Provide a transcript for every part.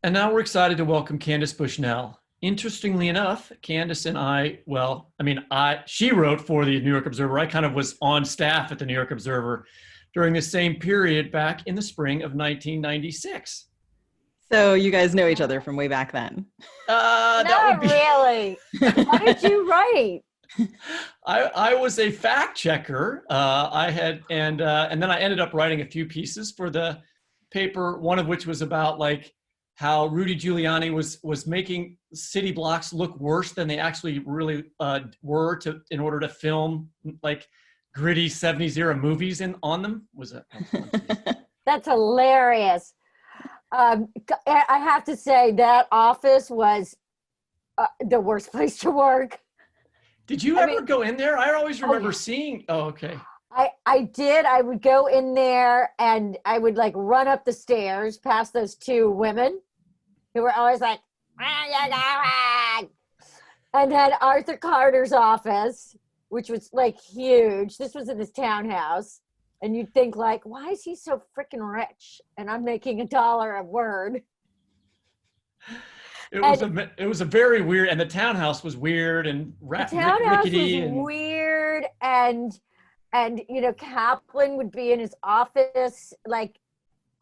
And now we're excited to welcome Candace Bushnell. Interestingly enough, Candace and I, she wrote for the New York Observer. I kind of was on staff at the New York Observer during the same period back in the spring of 1996. So you guys know each other from way back then? Not really. What did you write? I was a fact checker. And then I ended up writing a few pieces for the paper, one of which was about like how Rudy Giuliani was making city blocks look worse than they actually really were in order to film like gritty 70s era movies on them. That's hilarious. I have to say that office was the worst place to work. Did you ever go in there? I always remember seeing. Oh, okay. I did. I would go in there and I would like run up the stairs past those two women who were always like, "Where are you going?" And then Arthur Carter's office, which was like huge. This was in his townhouse. And you'd think like, why is he so freaking rich? And I'm making $1 a word. It was a very weird, and the townhouse was weird and rickety. The townhouse was weird, and you know, Kaplan would be in his office like,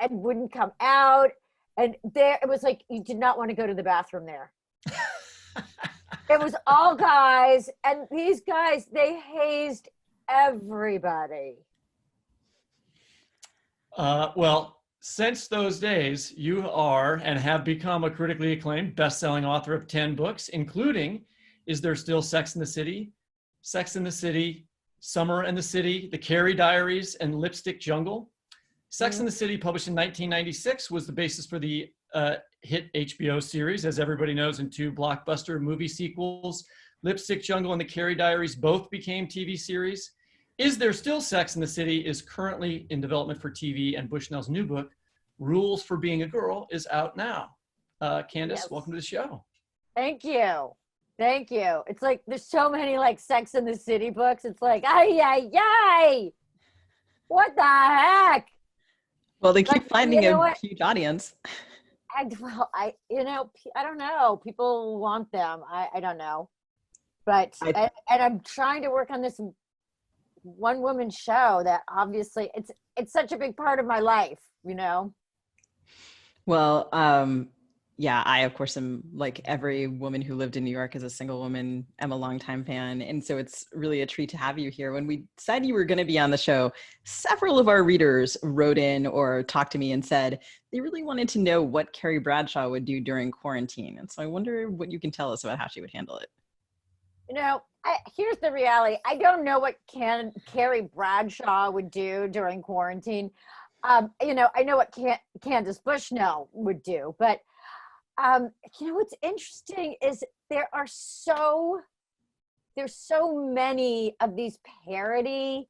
and wouldn't come out, and there it was like you did not want to go to the bathroom there. It was all guys, and these guys, they hazed everybody. Well, since those days, you are and have become a critically acclaimed best-selling author of 10 books, including Is There Still Sex in the City, Sex in the City, Summer in the City, The Carrie Diaries, and Lipstick Jungle. Sex in the City, published in 1996, was the basis for the hit HBO series, as everybody knows, and 2 blockbuster movie sequels. Lipstick Jungle and The Carrie Diaries both became TV series. Is There Still Sex in the City is currently in development for TV, and Bushnell's new book, Rules for Being a Girl, is out now. Candace, Yes. Welcome to the show. Thank you. Thank you. It's like there's so many like Sex in the City books. It's like, ay. What the heck? Well, they keep finding a huge audience. I don't know. People want them. I don't know. But and I'm trying to work on this one woman show that obviously it's such a big part of my life, you know? Well, yeah, I, of course, am like every woman who lived in New York as a single woman. I'm a longtime fan. And so it's really a treat to have you here. When we said you were going to be on the show, several of our readers wrote in or talked to me and said they really wanted to know what Carrie Bradshaw would do during quarantine. And so I wonder what you can tell us about how she would handle it. You know, here's the reality. I don't know what Carrie Bradshaw would do during quarantine. You know, I know what Candace Bushnell would do, but you know, what's interesting is there's so many of these parody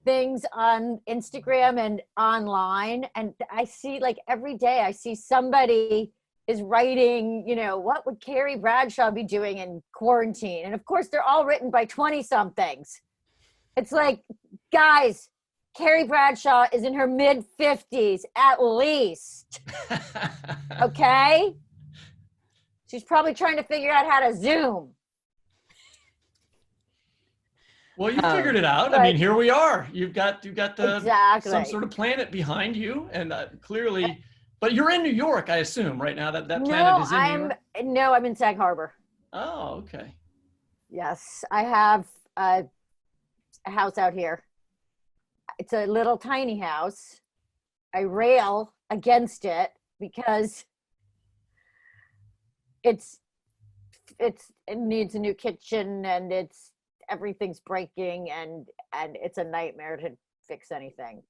things on Instagram and online. And I see like every day I see somebody is writing, you know, what would Carrie Bradshaw be doing in quarantine? And of course, they're all written by 20-somethings. It's like, guys, Carrie Bradshaw is in her mid-50s at least. Okay? She's probably trying to figure out how to Zoom. Well, you figured it out. I mean, here we are. You've got some sort of planet behind you, and clearly. But you're in New York, I assume, right now. That planet is in New York? No, I'm in Sag Harbor. Oh, okay. Yes, I have a house out here. It's a little tiny house. I rail against it because it needs a new kitchen, and everything's breaking, and it's a nightmare to fix anything.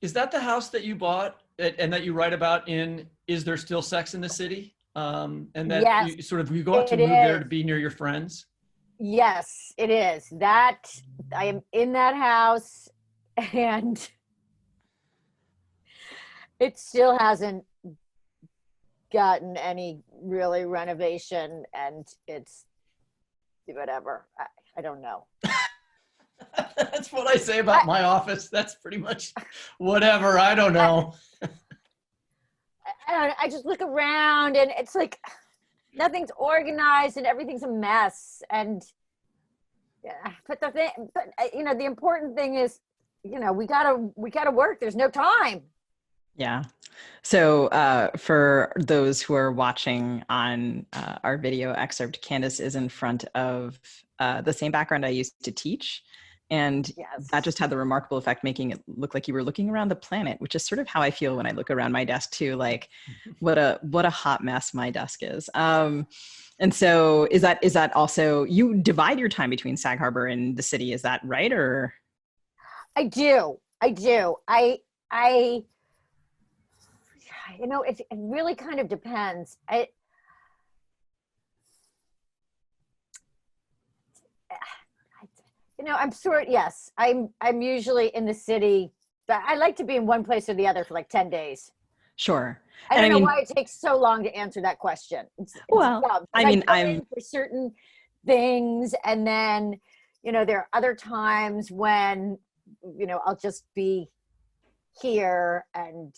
Is that the house that you bought and that you write about in Is There Still Sex in the City? And that yes, you go out to move there to be near your friends? Yes, it is. That I am in that house, and it still hasn't gotten any really renovation, and it's whatever. I don't know. That's what I say about my office. That's pretty much whatever. I don't know. I just look around and it's like nothing's organized and everything's a mess. And yeah, but the important thing is, we gotta work. There's no time. Yeah. So for those who are watching on our video excerpt, Candace is in front of the same background I used to teach. And Yes. that just had the remarkable effect, making it look like you were looking around the planet, which is sort of how I feel when I look around my desk too. Like what a hot mess my desk is. And so is that also, you divide your time between Sag Harbor and the city, is that right? Or I do. It really kind of depends. I'm sure, yes, I'm usually in the city, but I like to be in one place or the other for like 10 days. sure. I don't know why it takes so long to answer that question. It's well, dumb. I mean, go in for certain things, and then, there are other times when, I'll just be here and,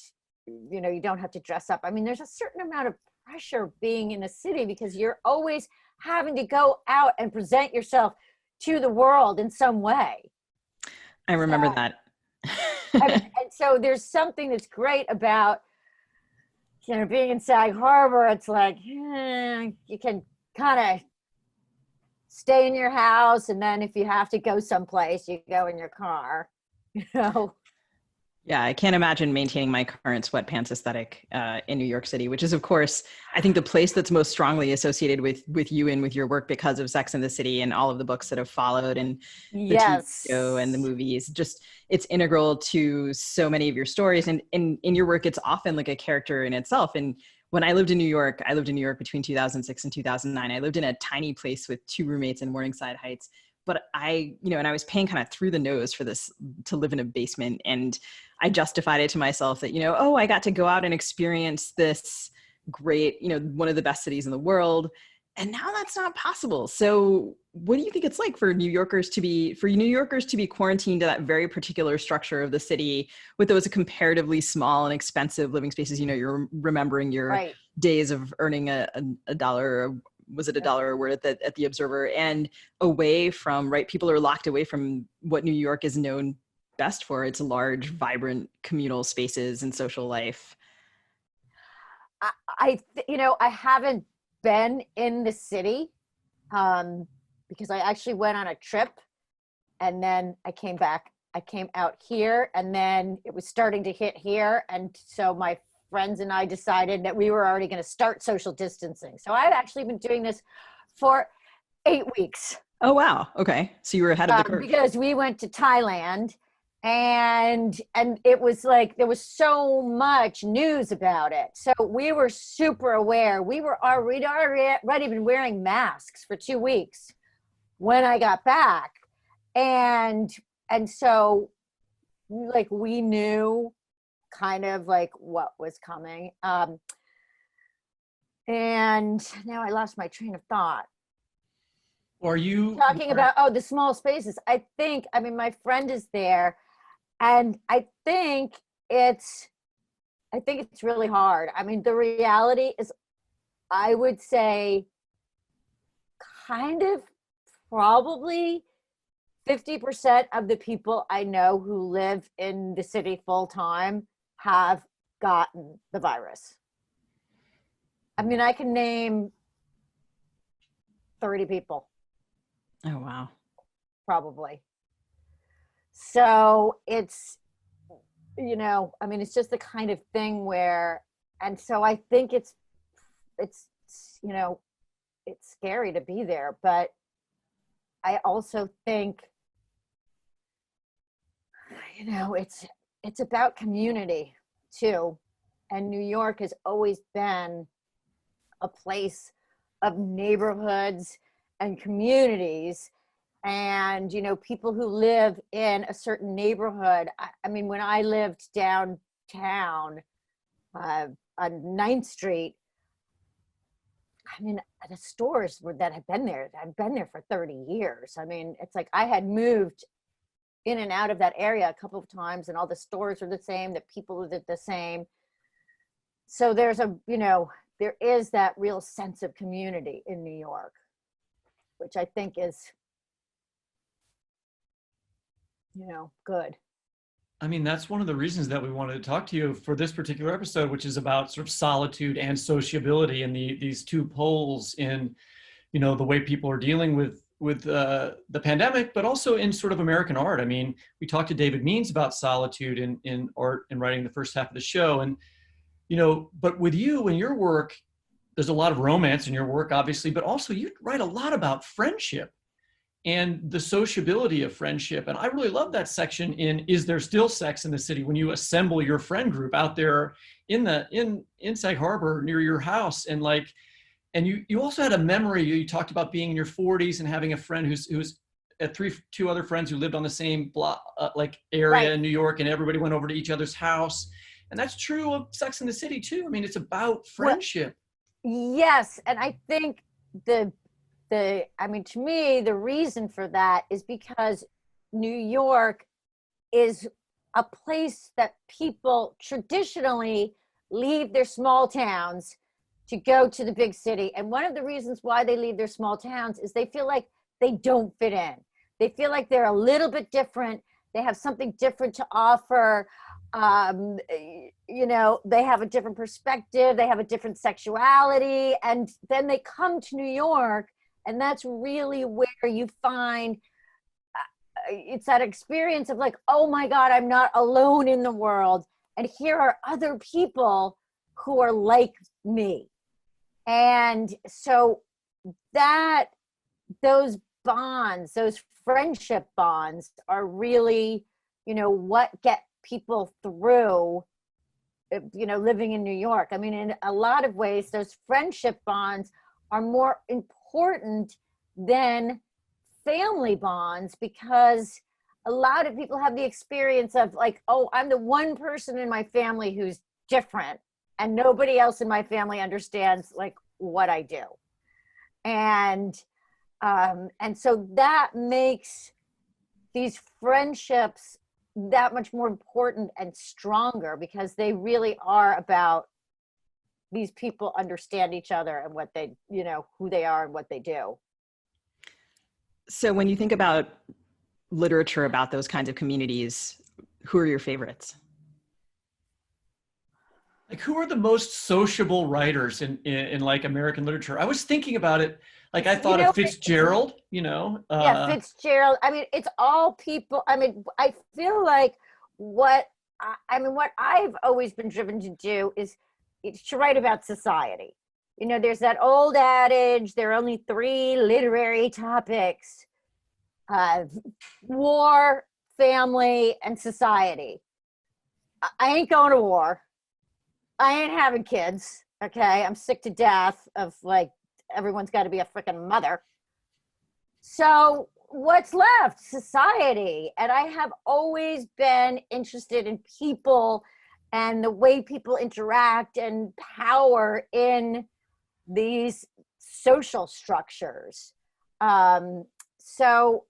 you don't have to dress up. I mean, there's a certain amount of pressure being in a city because you're always having to go out and present yourself to the world in some way. I remember that. and so there's something that's great about, being in Sag Harbor. It's like, you can kind of stay in your house, and then if you have to go someplace, you go in your car, Yeah, I can't imagine maintaining my current sweatpants aesthetic in New York City, which is, of course, I think the place that's most strongly associated with you and with your work because of Sex and the City and all of the books that have followed and the TV show and the movies. Just, it's integral to so many of your stories. And in your work, it's often like a character in itself. And when I lived in New York, between 2006 and 2009. I lived in a tiny place with 2 roommates in Morningside Heights. But I was paying kind of through the nose for this, to live in a basement. And I justified it to myself that, I got to go out and experience this great, one of the best cities in the world. And now that's not possible. So what do you think it's like for New Yorkers to be quarantined to that very particular structure of the city with those comparatively small and expensive living spaces? You're remembering your days of earning a dollar, was it $1 a word at the Observer, and away from, people are locked away from what New York is known best for, its large, vibrant communal spaces and social life. I haven't been in the city because I actually went on a trip, and then I came out here, and then it was starting to hit here. And so my friends and I decided that we were already going to start social distancing. So I've actually been doing this for 8 weeks. Oh, wow. Okay. So you were ahead of the curve. Because we went to Thailand, and it was like, there was so much news about it. So we were super aware. We'd already been wearing masks for 2 weeks when I got back. And so we knew kind of what was coming. And now I lost my train of thought. Are you talking about, the small spaces? My friend is there, and I think it's really hard. The reality is, I would say kind of probably 50% of the people I know who live in the city full time have gotten the virus. I can name 30 people. Oh, wow. Probably. So it's, it's just the kind of thing where, and so I think it's scary to be there, but I also think, it's about community too. And New York has always been a place of neighborhoods and communities, and people who live in a certain neighborhood. When I lived downtown on 9th Street, the stores that had been there, I've been there for 30 years. It's like I had moved in and out of that area a couple of times, and all the stores were the same, the people were the same. so there's there is that real sense of community in New York, which I think is, good. I mean, that's one of the reasons that we wanted to talk to you for this particular episode, which is about sort of solitude and sociability and these two poles in, the way people are dealing with the pandemic, but also in sort of American art. I mean, we talked to David Means about solitude in art and writing the first half of the show. And, but with you and your work, there's a lot of romance in your work, obviously, but also you write a lot about friendship and the sociability of friendship. And I really love that section in Is There Still Sex in the City, when you assemble your friend group out there in Sag Harbor near your house. And you also had a memory, you talked about being in your 40s and having a friend who's two other friends who lived on the same block, area Right. in New York, and everybody went over to each other's house. And that's true of Sex in the City too. I mean, it's about friendship. Yes, and I think to me, the reason for that is because New York is a place that people traditionally leave their small towns to go to the big city. And one of the reasons why they leave their small towns is they feel like they don't fit in. They feel like they're a little bit different. They have something different to offer. They have a different perspective. They have a different sexuality. And then they come to New York, and that's really where you find it's that experience of like, oh my God, I'm not alone in the world. And here are other people who are like me. And so those bonds, those friendship bonds are really, what get people through, living in New York. I mean, in a lot of ways, those friendship bonds are more important than family bonds, because a lot of people have the experience of like, oh, I'm the one person in my family who's different, and nobody else in my family understands like what I do. And so that makes these friendships that much more important and stronger, because they really are about these people understand each other and what they, who they are and what they do. So when you think about literature about those kinds of communities, who are your favorites? Like, who are the most sociable writers in like American literature? I was thinking about it. Like, I thought of Fitzgerald, Yeah, Fitzgerald. I mean, it's all people. I mean, I feel like what I've always been driven to do is to write about society. There's that old adage, there are only 3 literary topics: war, family, and society. I ain't going to war. I ain't having kids. Okay. I'm sick to death of like, everyone's got to be a freaking mother. So what's left? Society. And I have always been interested in people and the way people interact and power in these social structures. So,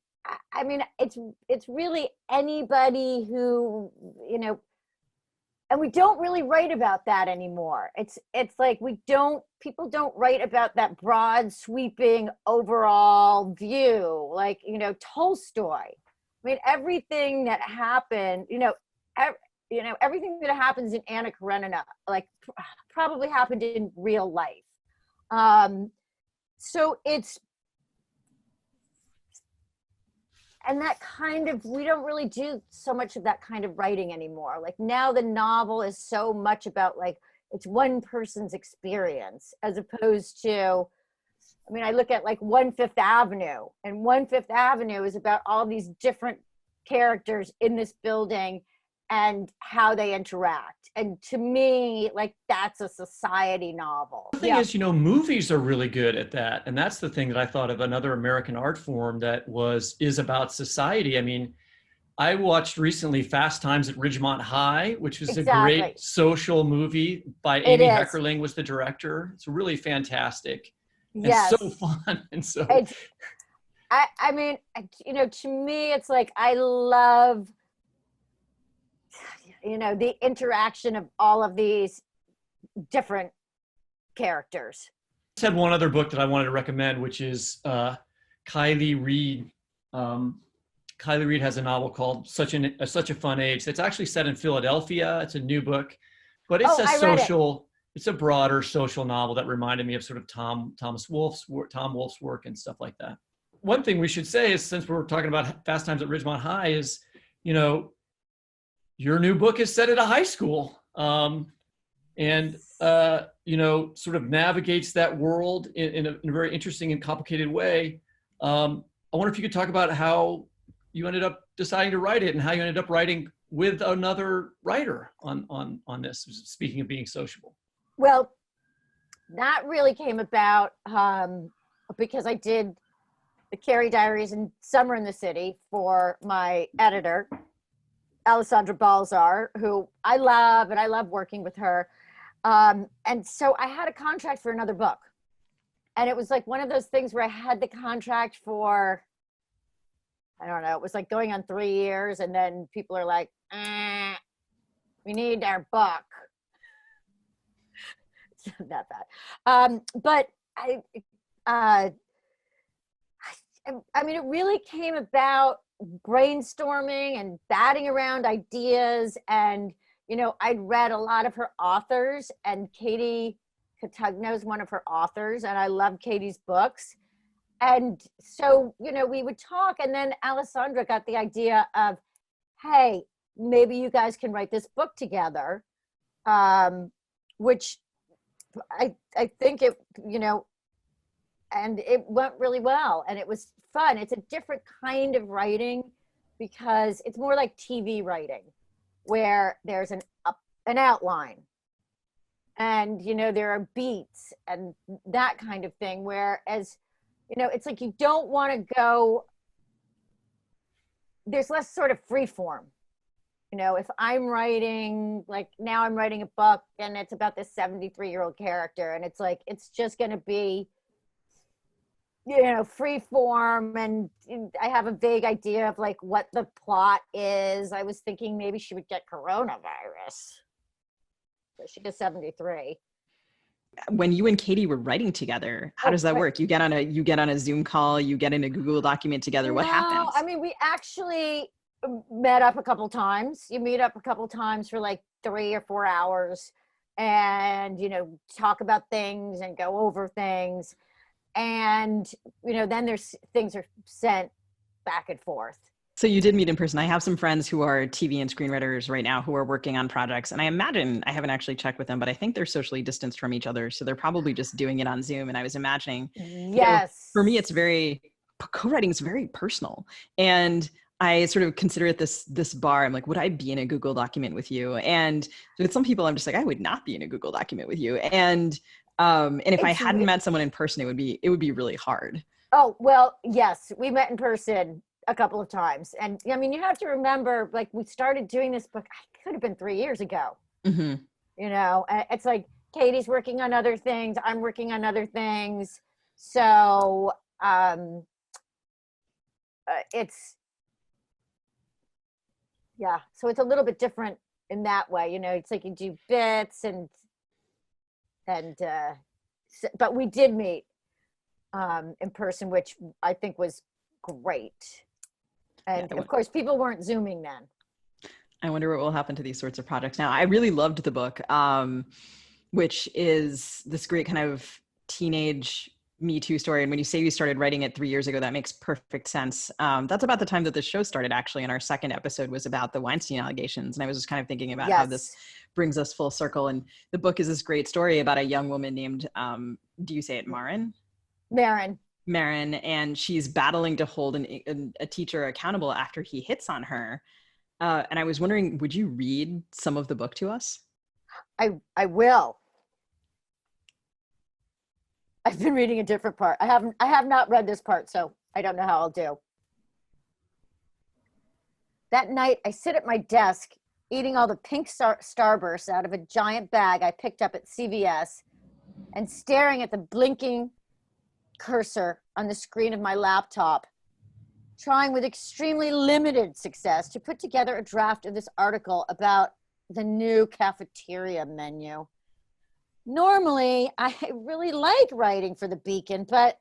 I mean, it's really anybody who, and we don't really write about that anymore. It's like people don't write about that broad, sweeping, overall view. Like, Tolstoy. I mean, everything that happened, everything that happens in Anna Karenina, like probably happened in real life. So and that kind of, we don't really do so much of that kind of writing anymore. Like now the novel is so much about like, it's one person's experience, as opposed to, I mean, I look at like 1/5 Avenue, and 1/5 Avenue is about all these different characters in this building and how they interact. And to me, like, that's a society novel. The thing is, movies are really good at that. And that's the thing that I thought of, another American art form that is about society. I mean, I watched recently Fast Times at Ridgemont High, which was a great social movie by Amy Heckerling was the director. It's really fantastic. Yes. And so fun. And so I mean, to me, it's like, I love, the interaction of all of these different characters. I had one other book that I wanted to recommend, which is Kylie Reed. Kylie Reed has a novel called Such a Fun Age. It's actually set in Philadelphia. It's a new book, but it's it's a broader social novel that reminded me of sort of Tom Wolfe's work and stuff like that. One thing we should say is, since we're talking about Fast Times at Ridgemont High, is, you know, your new book is set at a high school. And you know, sort of navigates that world in a very interesting and complicated way. I wonder if you could talk about how you ended up deciding to write it and how you ended up writing with another writer on this, speaking of being sociable. Well, that really came about because I did the Carrie Diaries and Summer in the City for my editor, Alessandra Balzar, who I love, and I love working with her. And so I had a contract for another book. And it was like one of those things where I had the contract for, I don't know, it was like going on 3 years. And then people are like, we need our book. It's not that bad. But I mean, it really came about brainstorming and batting around ideas. And, you know, I'd read a lot of her authors, and Katie Cotugno is one of her authors, and I love Katie's books. And so, you know, we would talk, and then Alessandra got the idea of, hey, maybe you guys can write this book together, which I think it, you know, and it went really well, and it was fun. It's a different kind of writing because it's more like TV writing, where there's an outline, and, you know, there are beats and that kind of thing. Whereas, you know, it's like you don't want to go, there's less sort of free form. You know, if I'm writing, like now I'm writing a book and it's about this 73-year-old character, and it's like, it's just going to be, you know, free form. And I have a vague idea of like what the plot is. I was thinking maybe she would get coronavirus. But she gets 73. When you and Katie were writing together, how does that work? You get on a Zoom call, you get in a Google document together. What happens? I mean, we actually met up a couple times. You meet up a couple times for like 3 or 4 hours, and, you know, talk about things and go over things. And, you know, then there's things are sent back and forth. So you did meet in person. I have some friends who are TV and screenwriters right now who are working on projects. And I imagine, I haven't actually checked with them, but I think they're socially distanced from each other. So they're probably just doing it on Zoom. And I was imagining, Yes, you know, for me, co-writing is very personal. And I sort of consider it this bar. I'm like, would I be in a Google document with you? And with some people, I'm just like, I would not be in a Google document with you. And if I hadn't met someone in person, it would be really hard. Oh, well, yes, we met in person a couple of times. And I mean, you have to remember, like, we started doing this book, it could have been 3 years ago. Mm-hmm. You know, it's like Katie's working on other things, I'm working on other things. So so it's a little bit different in that way. You know, it's like you do bits but we did meet in person, which I think was great. And of course, people weren't Zooming then. I wonder what will happen to these sorts of projects now. I really loved the book, which is this great kind of teenage Me Too story. And when you say you started writing it 3 years ago, that makes perfect sense. That's about the time that the show started, actually. And our second episode was about the Weinstein allegations. And I was just kind of thinking about how this brings us full circle. And the book is this great story about a young woman named, do you say it Marin? Marin, and she's battling to hold a teacher accountable after he hits on her. And I was wondering, would you read some of the book to us? I will. I've been reading a different part. I have not read this part, so I don't know how I'll do. That night, I sit at my desk eating all the pink Starbursts out of a giant bag I picked up at CVS and staring at the blinking cursor on the screen of my laptop, trying with extremely limited success to put together a draft of this article about the new cafeteria menu. Normally, I really like writing for the Beacon, but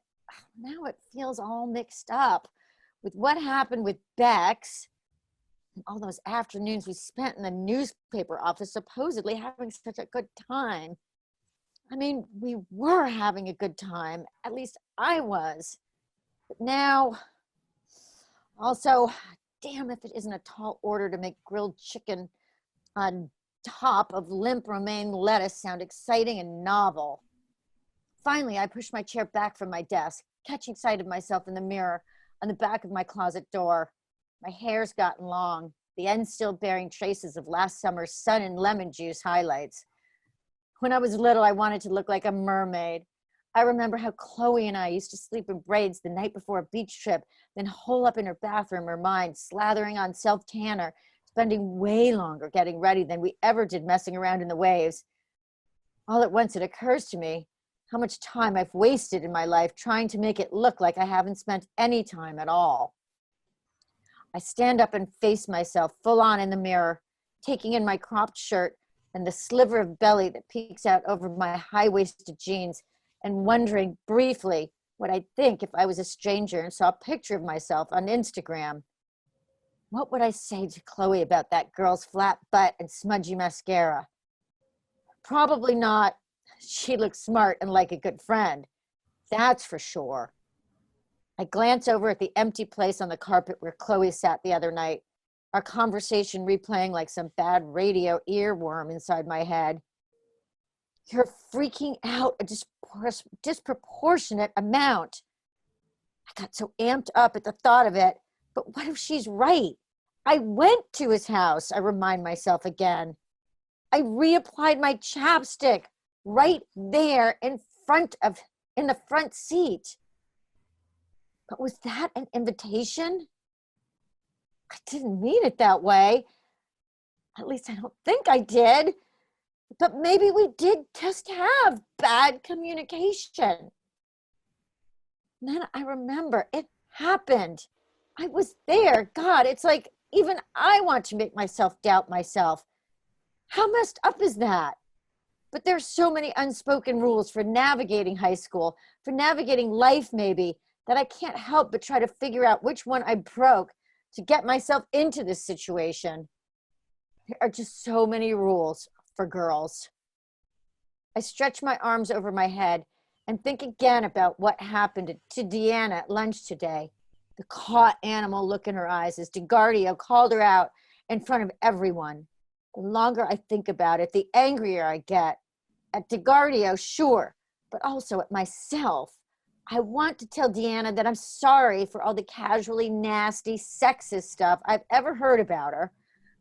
now it feels all mixed up with what happened with Bex and all those afternoons we spent in the newspaper office supposedly having such a good time. I mean, we were having a good time. At least I was. But now, also, damn if it isn't a tall order to make grilled chicken on top of limp romaine lettuce sound exciting and novel. Finally, I pushed my chair back from my desk, catching sight of myself in the mirror on the back of my closet door. My hair's gotten long, the end still bearing traces of last summer's sun and lemon juice highlights. When I was little, I wanted to look like a mermaid. I remember how Chloe and I used to sleep in braids the night before a beach trip, then hole up in her bathroom or mine, slathering on self-tanner, spending way longer getting ready than we ever did messing around in the waves. All at once it occurs to me how much time I've wasted in my life trying to make it look like I haven't spent any time at all. I stand up and face myself full on in the mirror, taking in my cropped shirt and the sliver of belly that peeks out over my high-waisted jeans, and wondering briefly what I'd think if I was a stranger and saw a picture of myself on Instagram. What would I say to Chloe about that girl's flat butt and smudgy mascara? Probably not, she looks smart and like a good friend. That's for sure. I glance over at the empty place on the carpet where Chloe sat the other night, our conversation replaying like some bad radio earworm inside my head. You're freaking out a disproportionate amount. I got so amped up at the thought of it, but what if she's right? I went to his house, I remind myself again. I reapplied my chapstick right there in the front seat. But was that an invitation? I didn't mean it that way. At least I don't think I did. But maybe we did just have bad communication. And then I remember it happened. I was there. God, it's like even I want to make myself doubt myself. How messed up is that? But there's so many unspoken rules for navigating high school, for navigating life maybe, that I can't help but try to figure out which one I broke to get myself into this situation. There are just so many rules for girls. I stretch my arms over my head and think again about what happened to Deanna at lunch today. The caught animal look in her eyes as DeGardio called her out in front of everyone. The longer I think about it, the angrier I get. At DeGardio, sure, but also at myself. I want to tell Deanna that I'm sorry for all the casually nasty, sexist stuff I've ever heard about her,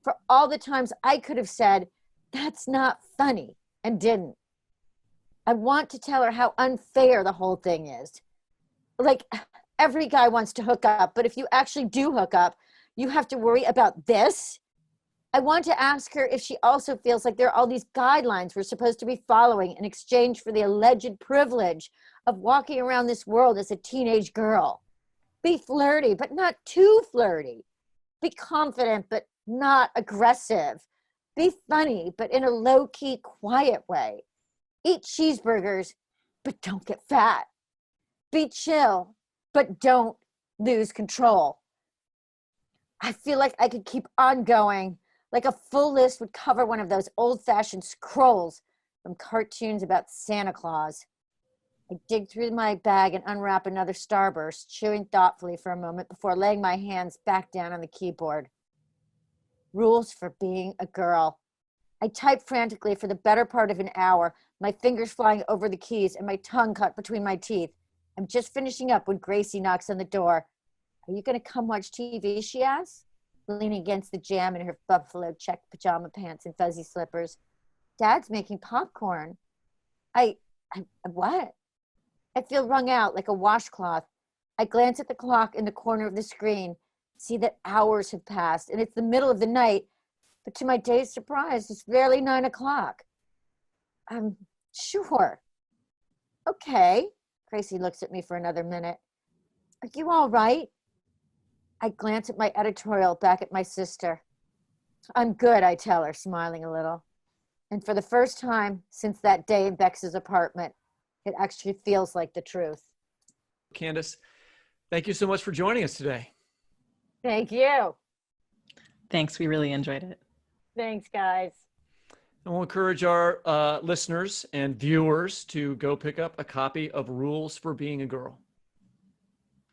for all the times I could have said, that's not funny, and didn't. I want to tell her how unfair the whole thing is. Like, every guy wants to hook up, but if you actually do hook up, you have to worry about this? I want to ask her if she also feels like there are all these guidelines we're supposed to be following in exchange for the alleged privilege of walking around this world as a teenage girl. Be flirty, but not too flirty. Be confident, but not aggressive. Be funny, but in a low-key, quiet way. Eat cheeseburgers, but don't get fat. Be chill, but don't lose control. I feel like I could keep on going, like a full list would cover one of those old-fashioned scrolls from cartoons about Santa Claus. I dig through my bag and unwrap another Starburst, chewing thoughtfully for a moment before laying my hands back down on the keyboard. Rules for being a girl. I type frantically for the better part of an hour, my fingers flying over the keys and my tongue caught between my teeth. I'm just finishing up when Gracie knocks on the door. Are you going to come watch TV, she asks, leaning against the jamb in her buffalo check pajama pants and fuzzy slippers. Dad's making popcorn. What? I feel wrung out like a washcloth. I glance at the clock in the corner of the screen, see that hours have passed, and it's the middle of the night, but to my dazed surprise, it's barely 9 o'clock. Sure. Okay. Gracie looks at me for another minute. Are you all right? I glance at my editorial back at my sister. I'm good, I tell her, smiling a little. And for the first time since that day in Bex's apartment, it actually feels like the truth. Candace, thank you so much for joining us today. Thank you. Thanks. We really enjoyed it. Thanks, guys. And we'll encourage our listeners and viewers to go pick up a copy of Rules for Being a Girl.